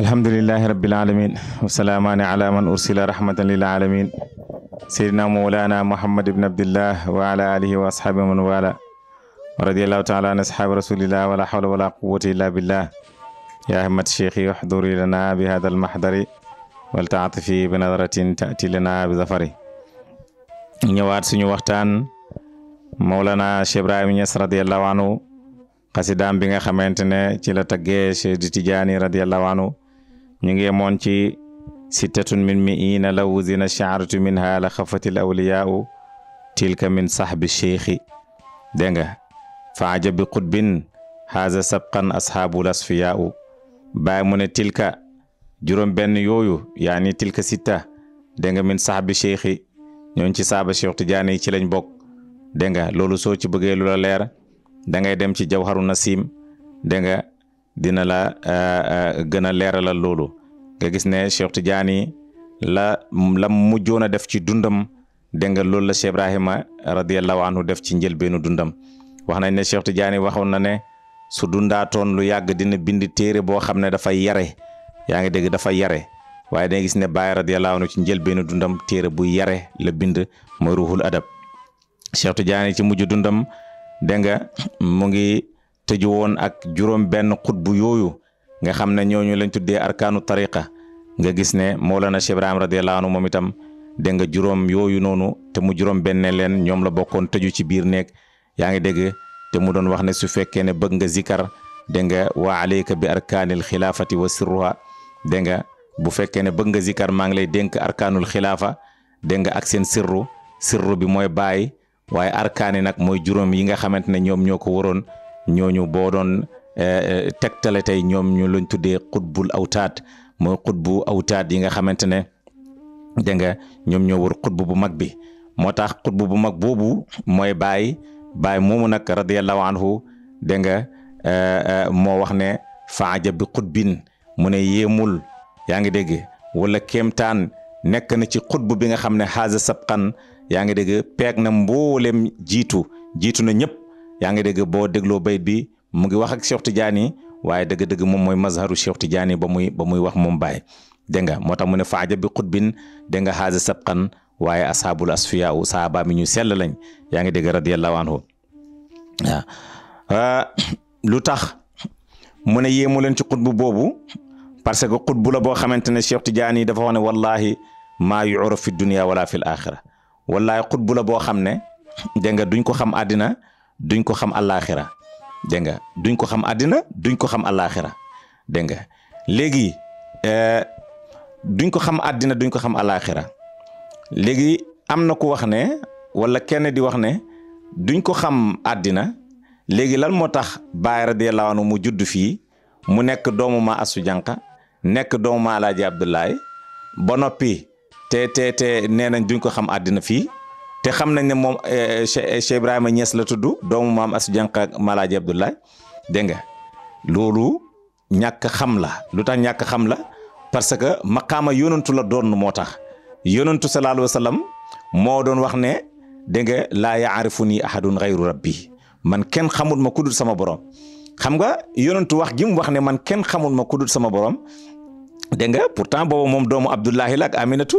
alhamdulillahi rabbil alamin wasalaamaani ala man ursila rahmatan lil alamin sayyidina mawlana muhammad ibn abdillah wa ala alihi wa ashabi man wala wa radiyallahu ta'ala an ashabi rasulillah wala hawla wala quwwata illa billah ya himmat shaykhi uhduri lana bi hadha al mahdari wal ta'atifi bi nadratin ta'ti lana bi zafari. ñëwaat suñu waxtaan mawlana Cheikh Ibrahima Niass radiyallahu anhu xasidaam bi nga xamante ne ci la taggee Cheikh Tidiane radiyallahu anhu ñu ngi yemoon ci sittatun min mi'ina law zina sha'ratu minha la xafatil awliyaa'u tilka min sahbi cheikhi dégg nga fa ajabi qutbin haza sabqan ashabul asfiyaa'u bàyyi mu ne tilka juróom benn yooyu yaani tilka sitta dégg nga min sahbi cheikhi ñooñ ci saaba Cheikh Tidiane yi ci lañ bokk dégg nga loolu soo ci bëggee lu la leer da ngay dem ci jawharu nasim dégg nga dina la gën a leeralal loolu nga gis ne Cheikh Tidiane la mujjoon a def ci dundam dégg nga loolu la Cheikh Ibrahima radiyallahu anhu def ci njëlbeenu dundam wax nañ ne Cheikh Tidiane waxoon na ne su dundaatoon lu yàgg dina bind téere boo xam ne dafay yare yaa ngi dégg dafa yare waaye da ngay gis ne Baye radiyallahu anhu ci njëlbeenu dundam téere bu yare la bind mooy ruhul adab Cheikh Tidiane ci mujj dundam dégg nga mu ngi tëju woon ak juróom benn xutbu yooyu nga xam ne ñooñu lañ tuddee arkaanu tariqa nga gis ne Mawlana Cheikh Ibrahima radiyallahu anhu moom itam dégg nga juróom yooyu noonu te mu juróom benn leen ñoom la bokkoon tëju ci biir néeg yaa ngi dégg te mu doon wax ne su fekkee ne bëgg nga zikar dégg nga wa alayka bi arkaanil xilaafati wa sirruha dégg nga bu fekkee ne bëgg nga zikar maa ngi lay dénk arkaanul xilaafa dégg nga ak seen sirru bi mooy baay waaye arkaani nag mooy juróom yi nga xamante ne ñoom ñoo ko waroon ñooñu boo doon tegtale tey ñoom ñu lañ tuddee xutbul awtaad mooy xutbu awtaad yi nga xamante ne dégg nga ñoom ñoo war xutbu bu mag bi moo tax xutbu bu mag boobu mooy baay moomu nag radiyallahu anhu dégg nga moo wax ne faaja bi xutbin mu ne yéemul yaa ngi dégg wala kéemtaan nekk na ci xutbu bi nga xam ne xaaza sabqan yaa ngi dégg peeg na mboolem jiitu na ñëpp yaa ngi dégg boo dégloo bayt bi mu ngi wax ak Cheikh Tidiane waaye dëgg-dëgg moom mooy mazharu Cheikh Tidiane ba muy wax moom baay dégg nga moo tax mu ne faaja bi xutbin dégg nga xaaza sabqan waaye ashabul asfiya u saaba mi ñu sell lañ yaa ngi dégg radiyallahu anhu waaw lu tax mu ne yéemu leen ci xutbu boobu parce que xutbu la boo xamante ne Cheikh Tidiane dafa wax ne wallahi maa yu'raf fi dunya wala fil axira wallahi xutbu la boo xam ne dégg nga duñ ko xam àddina duñ ko xam alaxira dégg nga duñ ko xam àddina duñ ko xam alaxira dégg nga léegi duñ ko xam àddina duñ ko xam alaxira léegi am na ku wax ne wala kenn di wax ne duñ ko xam àddina léegi lan moo tax Baay radiyallahu anhu mu judd fii mu nekk doomu ma Asu Jànqa nekk doomu ma Alaaji Abdoulaye ba noppi te nee nañ duñ ko xam àddina fii te xam nañ ne moom Cheikh Ibrahima Niass la tudd doomu maam Asu Jànqa Malaaji Abdoulaye dégg nga loolu ñàkk xam la lu tax ñàkk xam la parce que maqaama yonantu la doon moo tax yonantu sallallahu alayhi wa sallam moo doon wax ne dégg nga laa yaarifuni ahadun ghayru rabbi man kenn xamul ma ku dul sama borom xam nga yonantu wax gi mu wax ne man kenn xamul ma ku dul sama borom dégg nga pourtant boobu moom doomu Abdullahi la ak Aminatu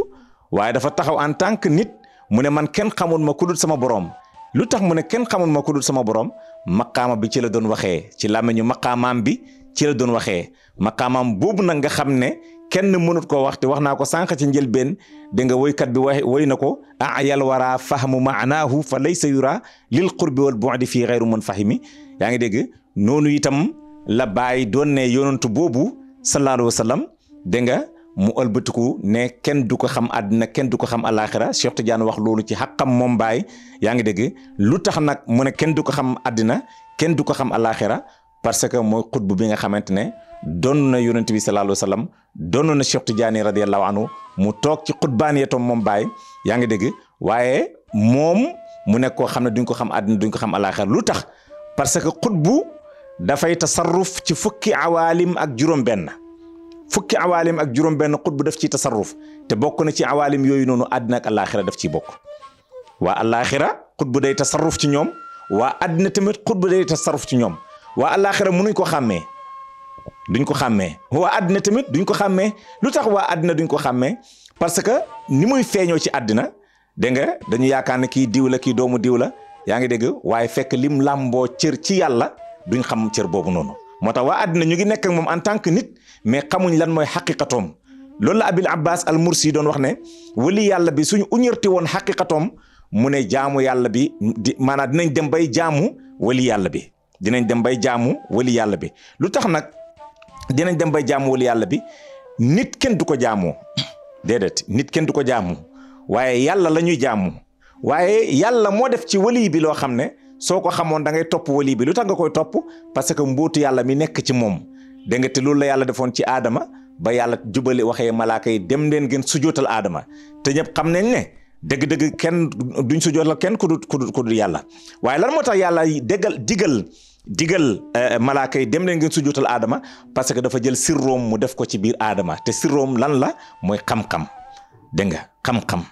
waaye dafa taxaw en tant que nit mu ne man kenn xamul ma ku dul sama borom lu tax mu ne kenn xamul ma ku dul sama borom maqaama bi ci la doon waxee ci làmmiñu maqaamaam bi ci la doon waxee maqaamaam boobu nag nga xam ne kenn mënut koo wax te wax naa ko sànq ci njëlbeen dégg nga woykat bi woy na ko ayal wara fahmu maanaahu fa laysa yura lil qurbi wal bu'di fii ghayru munfahimi yaa ngi dégg noonu itam la Baay doon ne yonantu boobu sallallahu alayhi wa sallam dégg nga mu ëlbatiku ne kenn du ko xam àddina kenn du ko xam alaxira Cheikh Tidiane wax loolu ci xaqam moom Baay yaa ngi dégg lu tax nag mu ne kenn du ko xam àddina kenn du ko xam alaxira parce que mooy xutbu bi nga xamante ne doon na yonent bi sallallahu alayhi wa sallam doon na Cheikh Tidiane radiyallahu anhu mu toog ci xutbaaniyatam moom Baay yaa ngi dégg waaye moom mu nekk koo xam ne duñ ko xam àddina duñ ko xam alaxira lu tax parce que xutbu dafay tasarruf ci fukki awaalim ak juróom-benn xutbu daf ci tasarruf te bokk na ci awaalim yooyu noonu àddina ak alaxira daf ciy bokk waa alaxira xutbu day tasarruf ci ñoom waa àddina tamit xutbu day tasarruf ci ñoom waa alaxira mënuñ ko xàmmee duñ ko xàmmee waa àddina tamit duñ ko xàmmee lu tax waa àddina duñ ko xàmmee parce que ni muy feeñoo ci àddina dégg nga dañu yaakaar ne kii diw la kii doomu diw la yaa ngi dégg waaye fekk lim làmboo cër ci yàlla duñ xam cër boobu noonu moo tax waa àddina ñu ngi nekk ak moom en tant que nit mais xamuñ lan mooy xaqiqatoom loolu la Abil Abbas al Mursi doon wax ne wali yàlla bi suñu uñërti woon xaqiqatoom mu ne jaamu yàlla bi maanaam dinañ dem bay jaamu wali yàlla bi dinañ dem bay jaamu wali yàlla bi lu tax nag dinañ dem bay jaamu wali yàlla bi nit kenn du ko jaamoo déedéet nit kenn du ko jaamu waaye yàlla la ñuy jaamu waaye yàlla moo def ci wali bi loo xam ne soo ko xamoon da ngay topp wali bi lu tax nga koy topp parce que mbootu yàlla mi nekk ci moom dégg nga te loolu la yàlla defoon ci aadama ba yàlla jubale waxee malaaka yi dem leen ngeen sujootal aadama te ñëpp xam nañ ne dëgg-dëgg kenn duñ sujootal kenn ku dul yàlla waaye lan moo tax yàlla digal malaaka yi dem leen ngeen sujootal aadama parce que dafa jël sirroom mu def ko ci biir aadama te sirroom lan la mooy xam-xam dégg nga xam-xam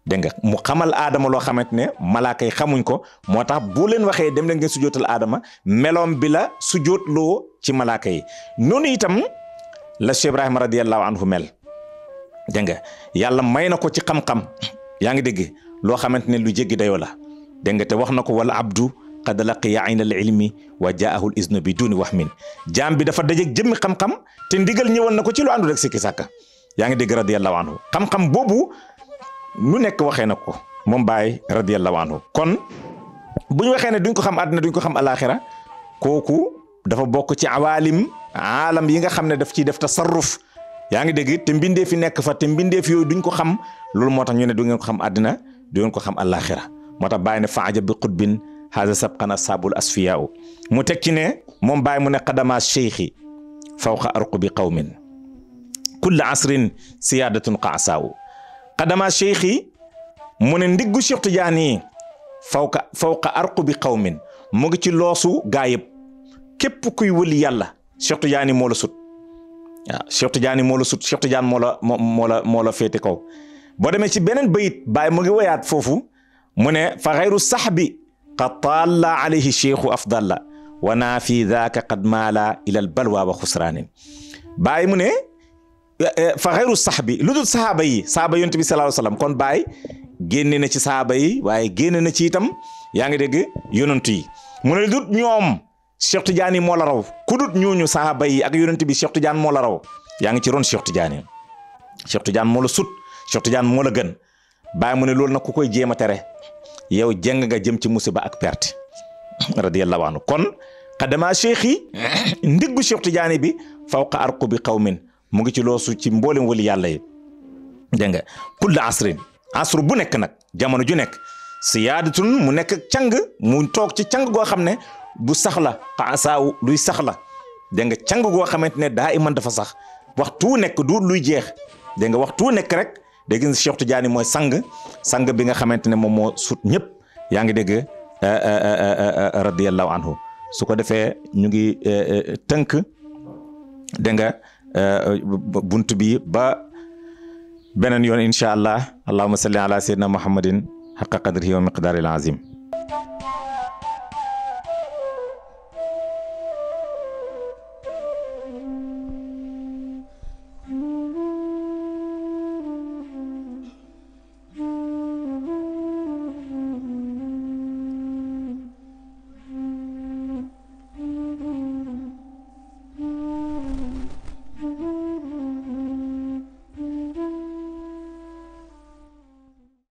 dégg nga mu xamal aadama loo xamante ne malaaka yi xamuñ ko moo tax bu leen waxee dem leen ngeen sujootal aadama meloom bi la sujootloo ci malaaka yi noonu itam la Cheikh Ibrahima radiyallahu anhu mel dégg nga yàlla may na ko ci xam-xam yaa ngi dégg loo xamante ne lu jéggi dayoo la dégg nga te wax na ko wala abdu qad laqiya ayna al ilmi wa jaahu al iznu bi duni wahmin jaam bi dafa dajeeg jëmmi xam-xam te ndigal ñëwoon na ko ci lu àndu rek sikki sàkka yaa ngi dégg radiyallahu anhu xam-xam boobu lu nekk waxee na ko moom Baay radiyallahu anhu kon bu ñu waxee ne duñ ko xam àddina duñ ko xam alaxira kooku dafa bokk ci awalim aalam yi nga xam ne daf ciy def tasarruf yaa ngi dégg te mbindee fi nekk fa te mbindeef yooyu duñ ko xam loolu moo tax ñu ne du ngeen ko xam àddina du ngeen ko xam alaxira moo tax Baay ne faaja bi xutbin haza sabqana sabul asfiyaaw mu teg ci ne moom Baay mu ne qadama cheikhi fawqa arqubi qawmin kulla asrin siyaadatun qaasaaw qadama cheikhi mu ne ndiggu Cheikh Tidiane fawqa arqubi qawmin mu ngi ci loosu gaa yëpp képp kuy wëli yàlla Cheikh Tidiane moo la sut waaw Cheikh Tidiane moo la sut Cheikh Tidiane moo la féete kaw boo demee ci beneen bayit Baay mu ngi woyaat foofu mu ne fa xayru saxbi qad taalla alayhi cheikhu afdalla wa naa fi daaka qad maala ilal balwa wa xusraanin Baay mu ne fa xayru saxbi lu dul sahaaba yi sahaaba yonent bi sallallahu alayhi wasallam kon Baay génne na ci sahaaba yi waaye génne na ci itam yaa ngi dégg yonent yi mu ne lu dul ñoom Cheikh Tidiane moo la raw ku dut ñooñu sahaaba yi ak yonent bi Cheikh Tidiane moo la raw yaa ngi ci ron Cheikh Tidiane moo la sut Cheikh Tidiane moo la gën Baay mu ne loolu nag ku koy jéem a tere yow jeng nga jëm ci musiba ak perte radiyallahu anhu kon qadama cheikh yi ndiggu Cheikh Tidiane bi fawqa arqubi qawmin mu ngi ci loosu ci mboolem wali yàlla yi dégg nga kulla asru bu nekk nag jamono ju nekk siyaadatun mu nekk càng mu toog ci càng goo xam ne bu sax la xaasaaw luy sax la dégg nga càng goo xamante ne daa iman dafa sax waxtu nekk du luy jeex dégg nga waxtu nekk rek dégg nga Cheikh Tidiane mooy sang bi nga xamante ne moom moo sut ñëpp yaa ngi dégg radiyallahu anhu su ko defee ñu ngi tënk dégg nga bunt bi ba beneen yoon incha allah allahumma salli ala sayyidina muhammadin haqqa qadrihi wa miqdaril azim